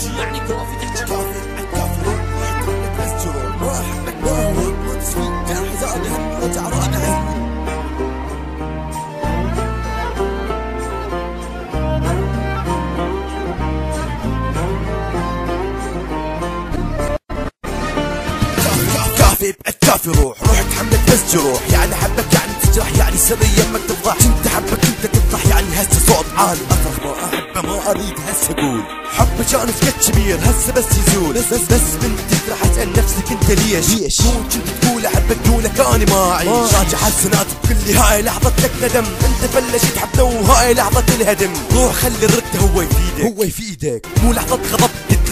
تحكي يعني كافي تحكي كافي روح بس جروح ما احبك ما هو ما تسوي جرح زاد هم وجع رادع كافي روح تحملك بس جروح يعني حبك يعني تجرح يعني سريا ما تفضح انت حبك انت تفضح يعني هسه صوت عالي اصرخ ما احبه ما اريد هسه اقول حبه كان سكت كبير هسه بس يزول بس من تجرح اسال نفسك انت ليش مو كنت تقول احبك قولك انا ما اعيش راجع حسنات بكل هاي لحظة لك ندم انت بلشت حبنا وهاي لحظة الهدم روح خلي الرد هو يفيدك مو لحظة غضب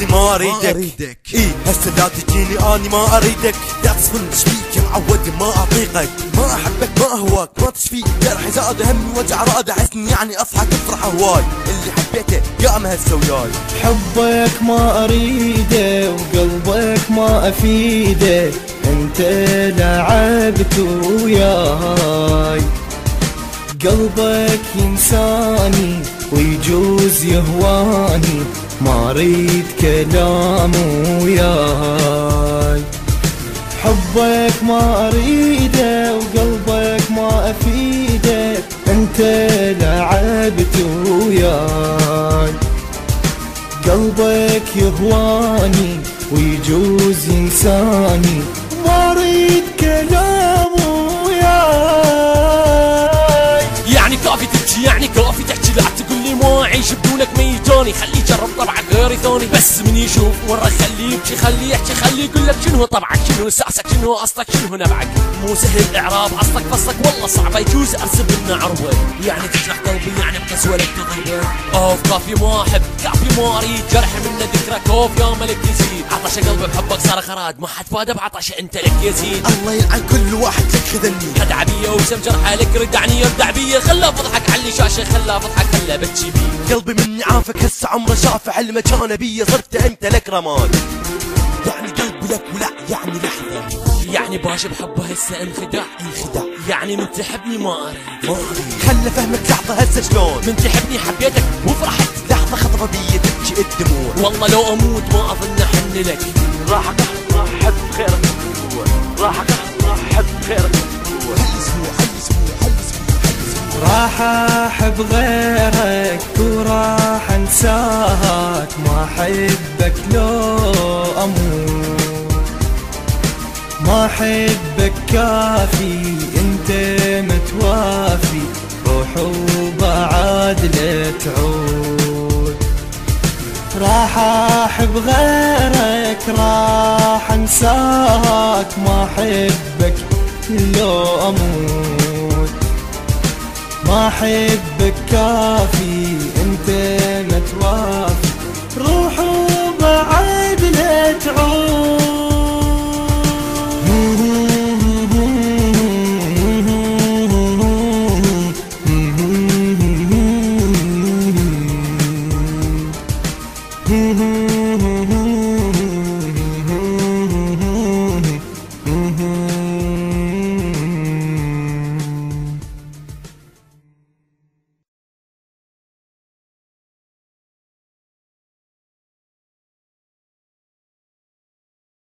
ما اريدك ايه هسه لا تجيني اني ما اريدك لا تصفن شبيك معود ما اطيقك ما احبك ما اهواك ما تشفيك جرح زاد همي وجع راد حسني يعني اضحك افرح هواي اللي حبيته يا ما هسه وياي حبك ما اريده وقلبك ما افيده انت لعبت وياي قلبك ينساني ويجوز يهواني ما اريد كلام وياي حبك ما اريده وقلبك ما افيده انت لعبت وياي قلبك يهواني ويجوز ينساني ما اريد كلام وياي يعني كافي تبكي يعني كافي تحكي لا تقول لي ما اعيش بدونك ميتوني خليه يجرب طبعك غيري ثاني بس من يشوف ورا خليه يبكي خليه يحكي خليه يقول لك شنو طبعك شنو ساسك شنو اصلك شنو نبعك مو سهل اعراب اصلك فصلك والله صعبه يجوز ارسم لنا عروه يعني تجرح قلبي يعني بقسوه لك تضيبه اوف كافي ما احب كافي ما اريد جرح منه ذكرى كوف يا ملك يزيد عطش قلبي بحبك صار خراد ما حد فاده بعطش انت لك يزيد الله يلعن كل واحد لك خذلني خدع بيه وسم جرحه لك ردعني يردع بيه خله فضحك على الشاشه خله فضحك خله بتشي بيه قلبي مني عافك هسه عمره شافع المكان بيه صرت انت لك رمان يعني قلبي لك ولا يعني لحظه يعني باش بحبه هسه انخدع يعني من تحبني ما اريد خلى فهمك لحظه هسه شلون من تحبني حبيتك وفرحت لحظه خطره بيه تبكي الدموع والله لو اموت ما اظن احن لك راح احب خيرك راح احب خيرك راح احب غيرك وراح انساك ما احبك لو اموت ما احبك كافي انت متوافي روح وبعد لا تعود راح احب غيرك راح انساك ما احبك لو اموت ما احبك كافي